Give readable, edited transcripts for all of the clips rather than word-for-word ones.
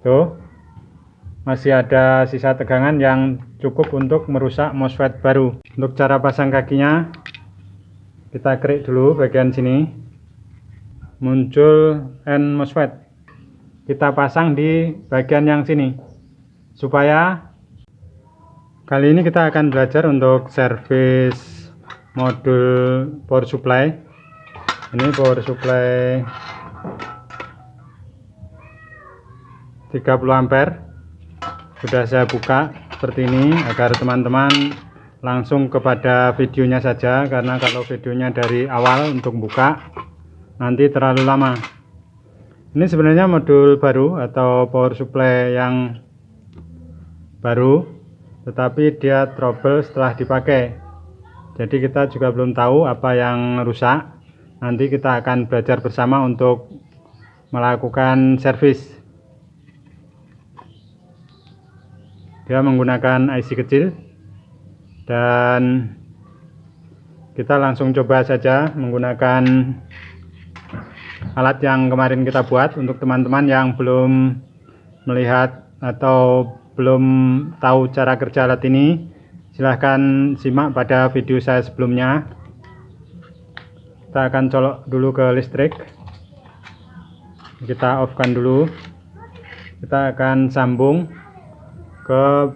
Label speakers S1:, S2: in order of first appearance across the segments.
S1: Tuh, masih ada sisa tegangan yang cukup untuk merusak MOSFET baru. Untuk cara pasang kakinya, kita klik dulu bagian sini, muncul N MOSFET. Kita pasang di bagian yang sini, supaya kali ini kita akan belajar untuk servis modul power supply. Ini power supply 30 ampere. Sudah saya buka seperti ini agar teman-teman langsung kepada videonya saja, karena kalau videonya dari awal untuk buka nanti terlalu lama. Ini sebenarnya modul baru atau power supply yang baru, tetapi dia trouble setelah dipakai. Jadi kita juga belum tahu apa yang rusak. Nanti kita akan belajar bersama untuk melakukan servis. Dia menggunakan IC kecil, dan kita langsung coba saja menggunakan alat yang kemarin kita buat. Untuk teman-teman yang belum melihat atau belum tahu cara kerja alat ini, silahkan simak pada video saya sebelumnya. Kita akan colok dulu ke listrik, kita off kan dulu. Kita akan sambung ke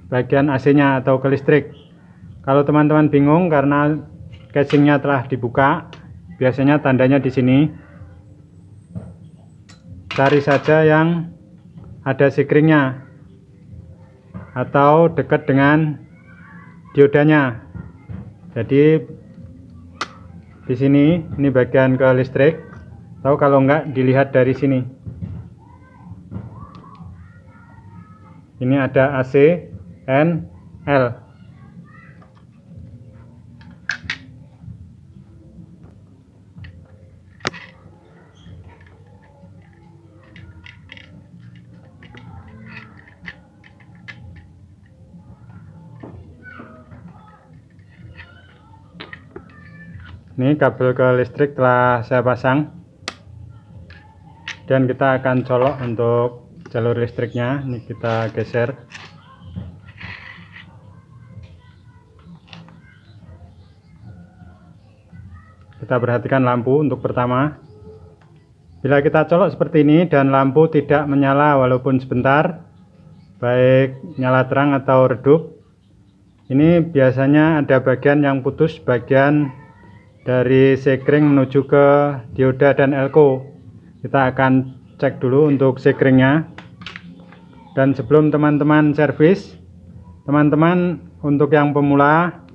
S1: bagian AC-nya atau ke listrik. Kalau teman-teman bingung karena casingnya telah dibuka, biasanya tandanya di sini. Cari saja yang ada sikringnya atau dekat dengan diodanya. Jadi di sini, ini bagian ke listrik. Atau kalau enggak, dilihat dari sini. Ini ada AC, N, L. Ini kabel ke listrik telah saya pasang, dan kita akan colok untuk jalur listriknya. Ini kita geser. Kita perhatikan lampu untuk pertama. Bila kita colok seperti ini dan lampu tidak menyala walaupun sebentar, baik nyala terang atau redup, ini biasanya ada bagian yang putus, bagian dari sekring menuju ke dioda dan elko. Kita akan cek dulu untuk sekringnya. Dan sebelum teman-teman servis, teman-teman untuk yang pemula,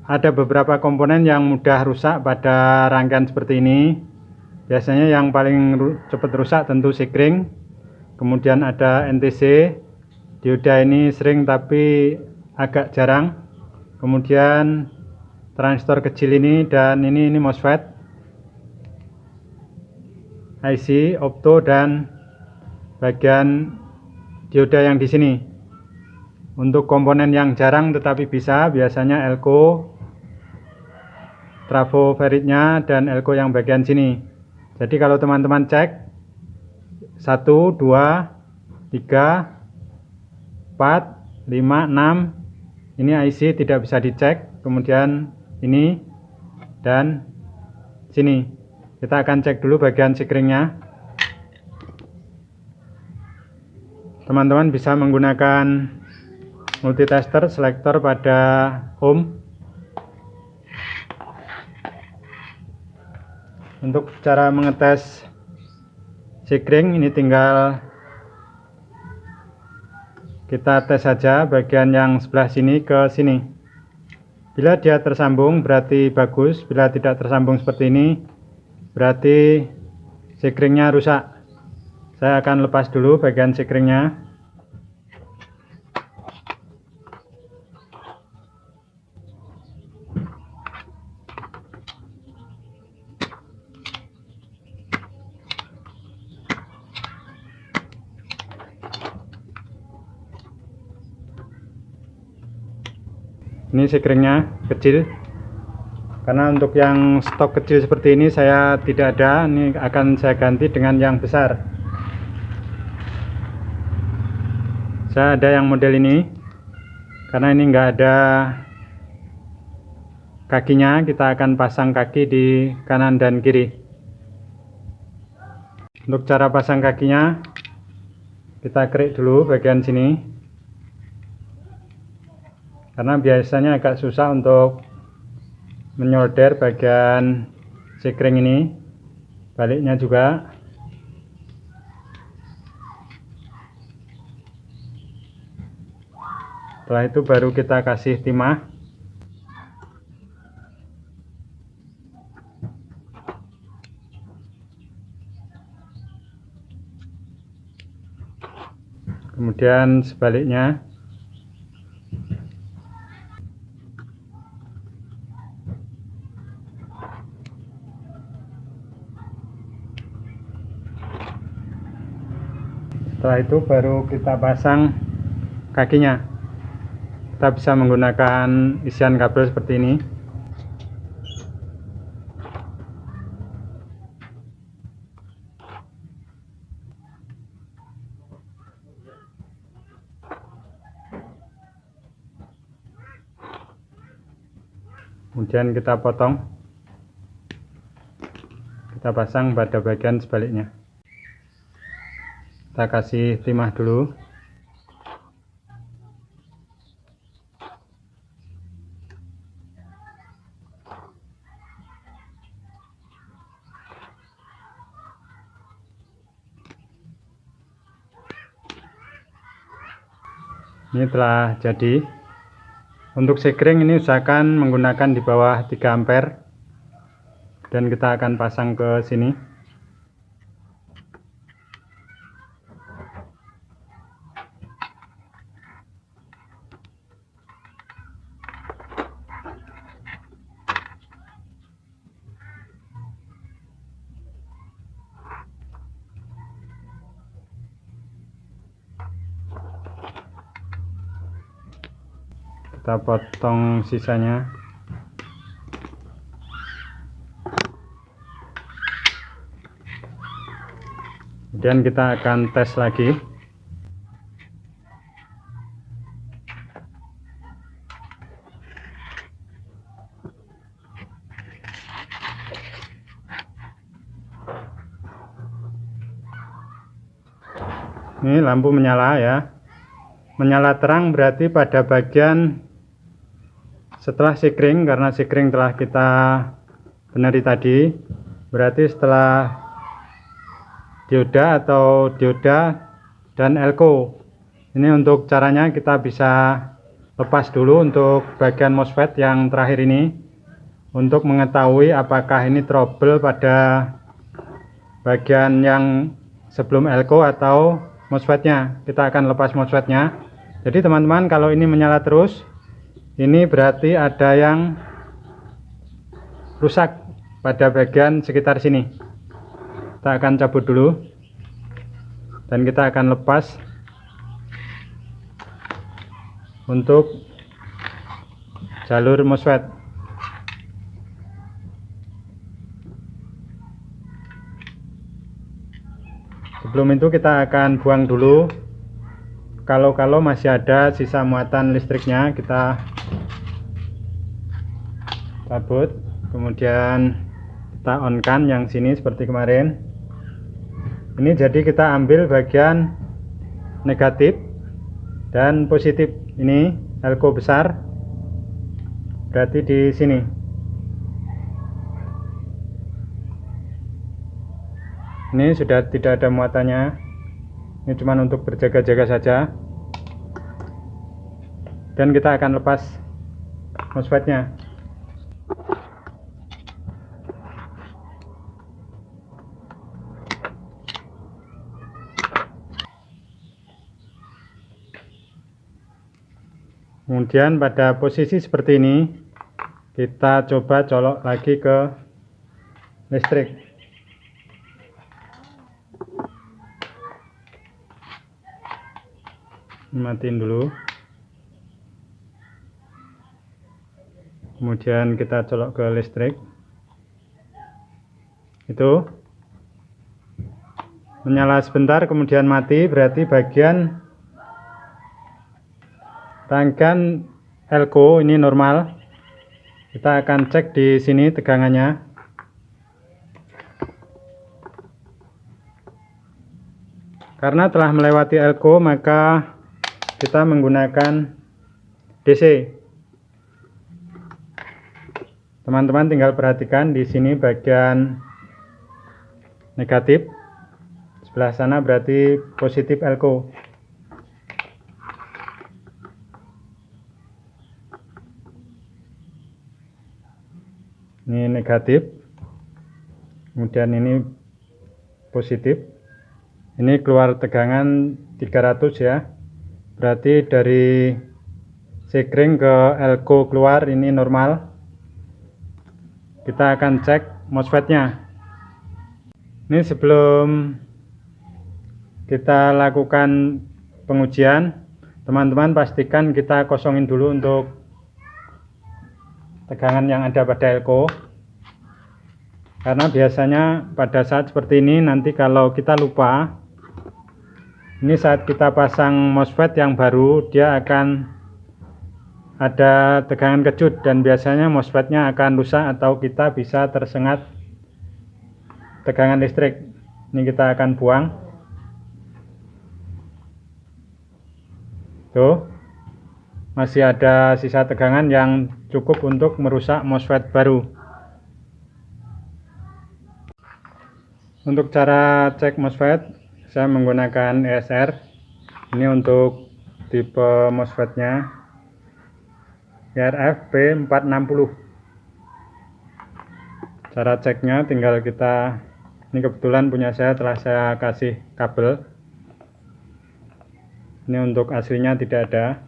S1: ada beberapa komponen yang mudah rusak pada rangkaian seperti ini. Biasanya yang paling cepat rusak tentu sekring, kemudian ada NTC, dioda ini sering tapi agak jarang, kemudian transistor kecil ini, dan ini MOSFET, IC, opto, dan bagian dioda yang di sini. Untuk komponen yang jarang tetapi bisa, biasanya elko, trafo feritnya, dan elko yang bagian sini. Jadi kalau teman-teman cek 1, 2, 3, 4, 5, 6, ini IC tidak bisa dicek. Kemudian ini dan sini. Kita akan cek dulu bagian sekringnya. Teman-teman bisa menggunakan multitester selektor pada ohm. Untuk cara mengetes sekring, ini tinggal kita tes saja bagian yang sebelah sini ke sini. Bila dia tersambung berarti bagus, bila tidak tersambung seperti ini berarti sekringnya rusak. Saya akan lepas dulu bagian sekringnya. Ini sekringnya kecil, karena untuk yang stok kecil seperti ini saya tidak ada. Ini akan saya ganti dengan yang besar. Saya ada yang model ini, karena ini enggak ada kakinya, kita akan pasang kaki di kanan dan kiri. Untuk cara pasang kakinya, kita kerik dulu bagian sini, karena biasanya agak susah untuk menyolder bagian sekring ini, baliknya juga. Setelah itu baru kita kasih timah. Kemudian sebaliknya. Setelah itu baru kita pasang kakinya. Kita bisa menggunakan isian kabel seperti ini. Kemudian kita potong, kita pasang pada bagian sebaliknya. Kita kasih timah dulu. Ini telah jadi. Untuk sekring ini usahakan menggunakan di bawah 3 ampere, dan kita akan pasang ke sini. Kita potong sisanya. Kemudian kita akan tes lagi. Ini lampu menyala ya. Menyala terang berarti pada bagian setelah sekring, karena sekring telah kita benari tadi. Berarti setelah dioda atau dioda dan elko. Ini untuk caranya kita bisa lepas dulu untuk bagian MOSFET yang terakhir ini, untuk mengetahui apakah ini trouble pada bagian yang sebelum elko atau MOSFET-nya. Kita akan lepas MOSFET-nya. Jadi teman-teman, kalau ini menyala terus, ini berarti ada yang rusak pada bagian sekitar sini. Kita akan cabut dulu, dan kita akan lepas untuk jalur MOSFET. Sebelum itu kita akan buang dulu, kalau masih ada sisa muatan listriknya, kita cabut. Kemudian kita on kan yang sini seperti kemarin. Ini jadi kita ambil bagian negatif dan positif. Ini elko besar, berarti di sini. Ini sudah tidak ada muatannya. Ini cuma untuk berjaga-jaga saja. Dan kita akan lepas MOSFET-nya. Kemudian pada posisi seperti ini, kita coba colok lagi ke listrik. Matiin dulu. Kemudian kita colok ke listrik. Itu menyala sebentar kemudian mati, berarti bagian Rangkaian elko ini normal. Kita akan cek di sini tegangannya. Karena telah melewati elko, maka kita menggunakan DC. Teman-teman tinggal perhatikan di sini bagian negatif. Sebelah sana berarti positif elko. Ini negatif, kemudian ini positif. Ini keluar tegangan 300 ya, berarti dari sekring ke elko keluar ini normal. Kita akan cek MOSFET-nya. Ini sebelum kita lakukan pengujian, teman-teman pastikan kita kosongin dulu untuk tegangan yang ada pada elko, karena biasanya pada saat seperti ini nanti kalau kita lupa, ini saat kita pasang MOSFET yang baru, dia akan ada tegangan kejut dan biasanya MOSFET-nya akan rusak atau kita bisa tersengat tegangan listrik. Ini kita akan buang. Tuh, masih ada sisa tegangan yang cukup untuk merusak MOSFET baru. Untuk cara cek MOSFET, saya menggunakan ESR. Ini untuk tipe MOSFET-nya IRF P460. Cara ceknya tinggal kita, ini kebetulan punya saya, telah saya kasih kabel. Ini untuk aslinya tidak ada,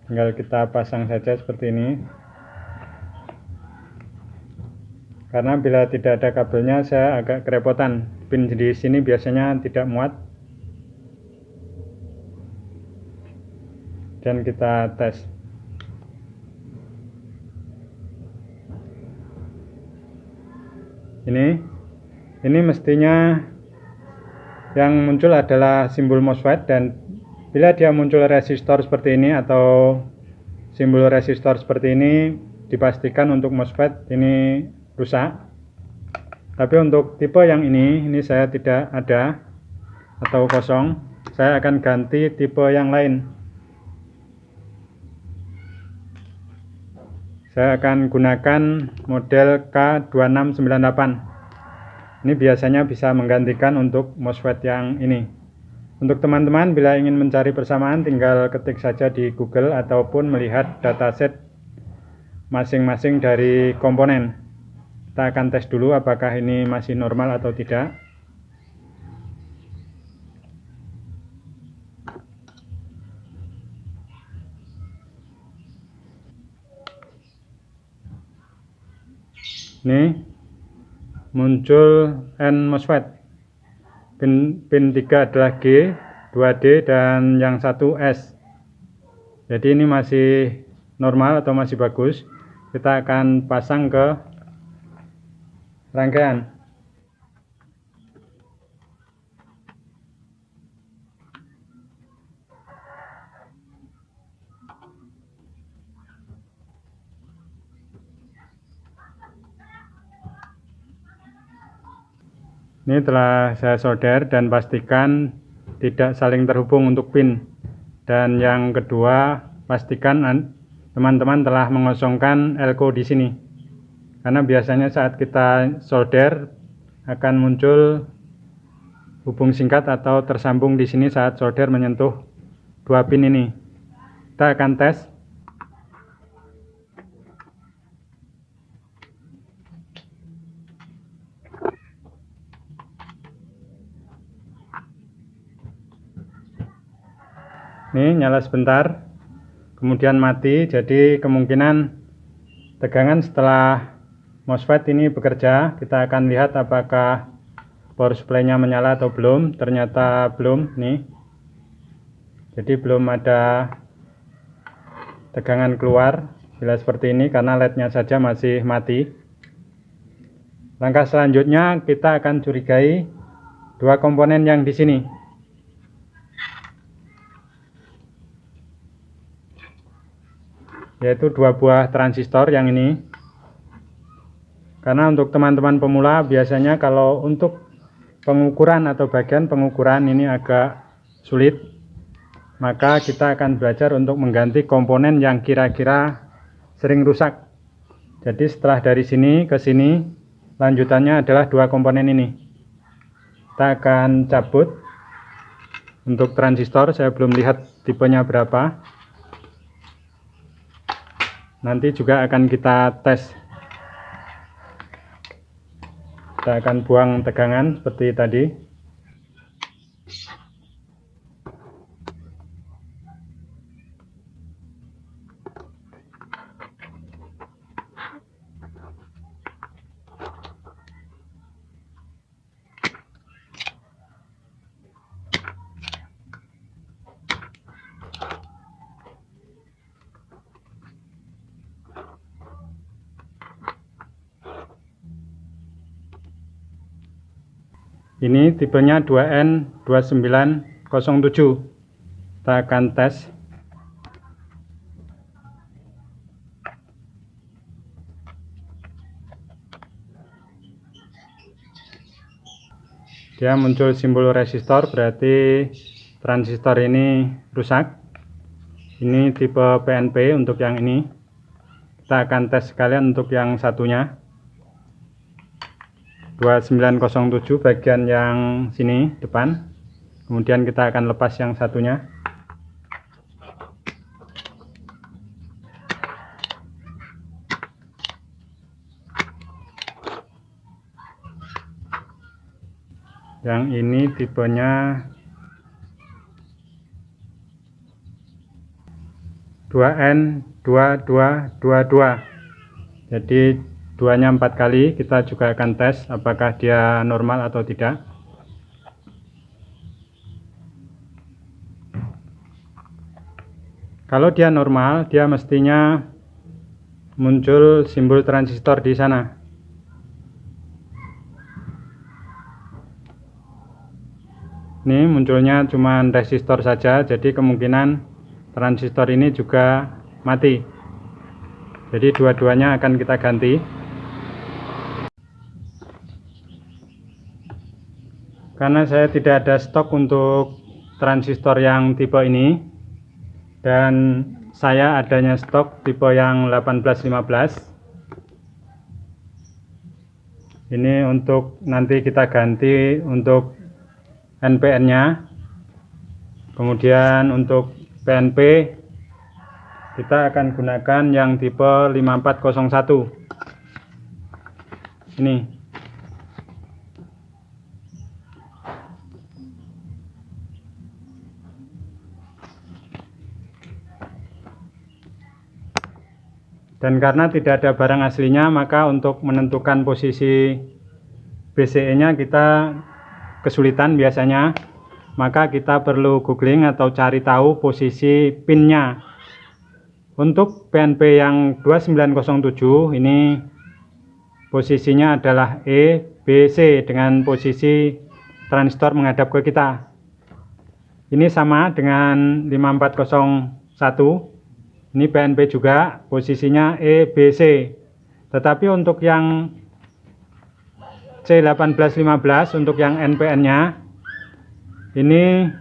S1: tinggal kita pasang saja seperti ini. Karena bila tidak ada kabelnya saya agak kerepotan. Pin di sini biasanya tidak muat. Dan kita tes. Ini mestinya yang muncul adalah simbol MOSFET, dan bila dia muncul resistor seperti ini atau simbol resistor seperti ini, dipastikan untuk MOSFET ini rusak. Tapi untuk tipe yang ini saya tidak ada atau kosong. Saya akan ganti tipe yang lain. Saya akan gunakan model K2698. Ini biasanya bisa menggantikan untuk MOSFET yang ini. Untuk teman-teman bila ingin mencari persamaan, tinggal ketik saja di Google ataupun melihat dataset masing-masing dari komponen. Kita akan tes dulu apakah ini masih normal atau tidak. Ini muncul N MOSFET. Pin 3 adalah G, 2D, dan yang satu S. Jadi ini masih normal atau masih bagus. Kita akan pasang ke rangkaian. Ini telah saya solder dan pastikan tidak saling terhubung untuk pin. Dan yang kedua, pastikan teman-teman telah mengosongkan elko di sini. Karena biasanya saat kita solder akan muncul hubung singkat atau tersambung di sini saat solder menyentuh dua pin ini. Kita akan tes. Ini nyala sebentar, kemudian mati. Jadi kemungkinan tegangan setelah MOSFET ini bekerja. Kita akan lihat apakah power supply-nya menyala atau belum. Ternyata belum nih. Jadi belum ada tegangan keluar bila seperti ini karena LED-nya saja masih mati. Langkah selanjutnya kita akan curigai dua komponen yang di sini. yaitu 2 buah transistor yang ini. Karena untuk teman-teman pemula biasanya kalau untuk pengukuran atau bagian pengukuran ini agak sulit, maka kita akan belajar untuk mengganti komponen yang kira-kira sering rusak. Jadi setelah dari sini ke sini, lanjutannya adalah 2 komponen ini. Kita akan cabut. Untuk transistor saya belum lihat tipenya berapa, nanti juga akan kita tes. Kita akan buang tegangan seperti tadi. Ini tipenya 2N2907. Kita akan tes. Dia muncul simbol resistor, berarti transistor ini rusak. Ini tipe PNP untuk yang ini. Kita akan tes sekalian untuk yang satunya. 2907 bagian yang sini depan. Kemudian kita akan lepas yang satunya. Yang ini tipenya 2N2222. Jadi duanya 4 kali. Kita juga akan tes apakah dia normal atau tidak. Kalau dia normal, dia mestinya muncul simbol transistor di sana. Ini munculnya cuma resistor saja, jadi kemungkinan transistor ini juga mati. Jadi dua-duanya akan kita ganti. Karena saya tidak ada stok untuk transistor yang tipe ini, dan saya adanya stok tipe yang 1815. Ini untuk nanti kita ganti untuk NPN-nya. Kemudian untuk PNP kita akan gunakan yang tipe 5401. Ini. Dan karena tidak ada barang aslinya, maka untuk menentukan posisi BCE-nya kita kesulitan biasanya. Maka kita perlu googling atau cari tahu posisi pin-nya. Untuk PNP yang 2907 ini posisinya adalah E, B, C dengan posisi transistor menghadap ke kita. Ini sama dengan 5401. Ini PNP juga, posisinya E, B, C. Tetapi untuk yang C1815, untuk yang NPN-nya, ini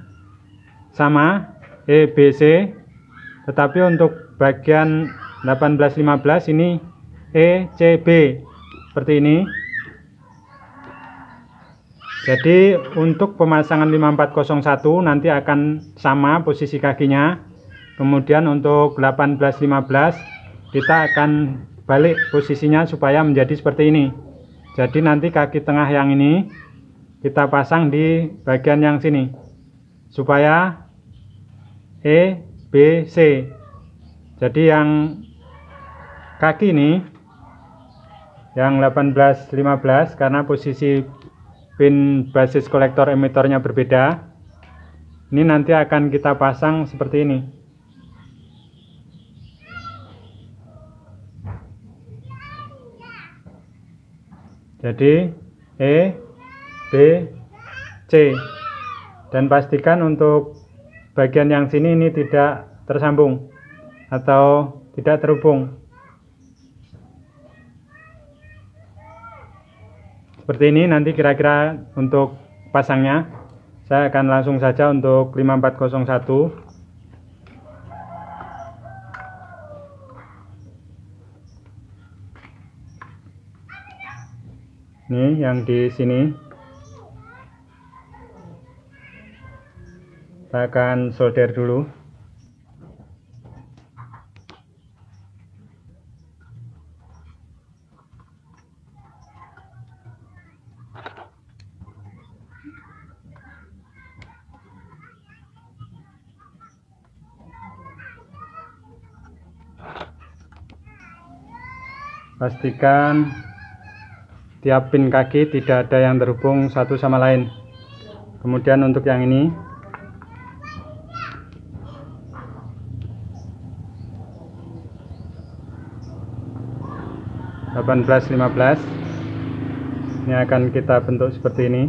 S1: sama, E, B, C. Tetapi untuk bagian 1815 ini E, C, B. Seperti ini. Jadi untuk pemasangan 5401 nanti akan sama posisi kakinya. Kemudian untuk 1815 kita akan balik posisinya supaya menjadi seperti ini. Jadi nanti kaki tengah yang ini kita pasang di bagian yang sini supaya E, B, C. Jadi yang kaki ini yang 1815 karena posisi pin basis kolektor emitornya berbeda. Ini nanti akan kita pasang seperti ini. Jadi E, B, C. Dan pastikan untuk bagian yang sini ini tidak tersambung atau tidak terhubung. Seperti ini nanti kira-kira untuk pasangnya. Saya akan langsung saja untuk 5401. Ini yang di sini. Kita akan solder dulu. Pastikan tiap pin kaki tidak ada yang terhubung satu sama lain. Kemudian untuk yang ini, (18 15) ini akan kita bentuk seperti ini.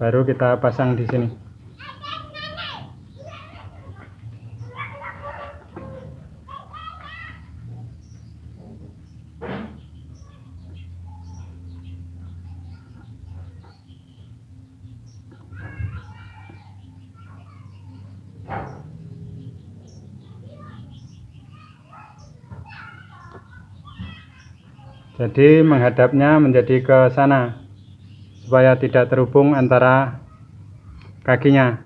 S1: Baru kita pasang di sini. Jadi menghadapnya menjadi ke sana supaya tidak terhubung antara kakinya.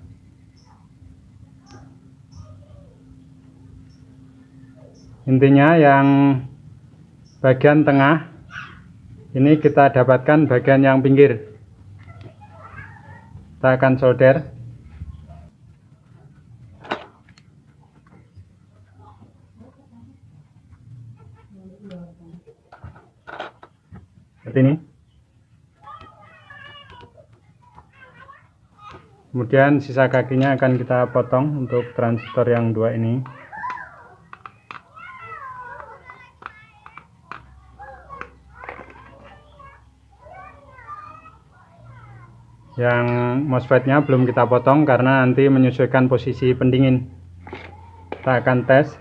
S1: Intinya yang bagian tengah ini kita dapatkan bagian yang pinggir. Kita akan solder. Seperti ini. Kemudian sisa kakinya akan kita potong untuk transistor yang dua ini. Yang MOSFET-nya belum kita potong karena nanti menyesuaikan posisi pendingin. Kita akan tes.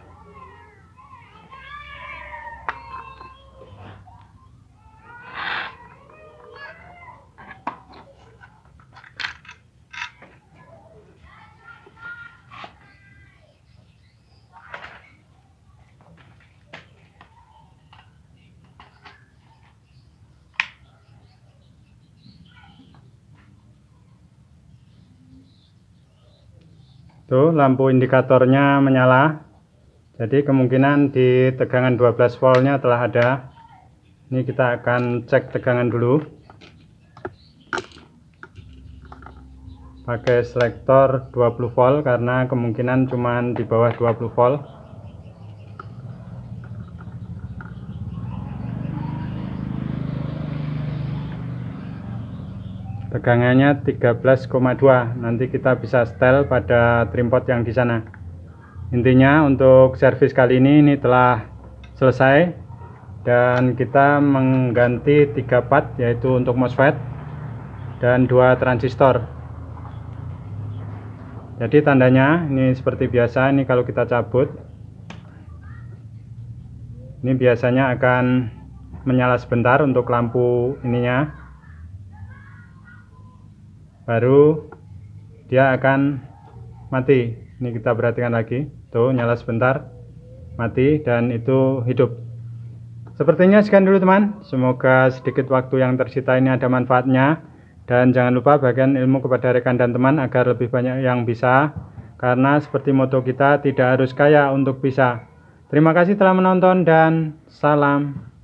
S1: Tuh, lampu indikatornya menyala. Jadi kemungkinan di tegangan 12 voltnya telah ada. Ini kita akan cek tegangan dulu. Pakai selektor 20 volt karena kemungkinan cuma di bawah 20 volt. Tegangannya 13,2. Nanti kita bisa setel pada trimpot yang di sana. Intinya untuk servis kali ini telah selesai dan kita mengganti 3 part, yaitu untuk MOSFET dan 2 transistor. Jadi tandanya ini seperti biasa. Ini kalau kita cabut, ini biasanya akan menyala sebentar untuk lampu ininya. Baru dia akan mati. Ini kita perhatikan lagi, tuh nyala sebentar, mati, dan itu hidup. Sepertinya sekian dulu teman. Semoga sedikit waktu yang tersita ini ada manfaatnya, dan jangan lupa bagikan ilmu kepada rekan dan teman agar lebih banyak yang bisa, karena seperti moto kita, tidak harus kaya untuk bisa. Terima kasih telah menonton dan salam.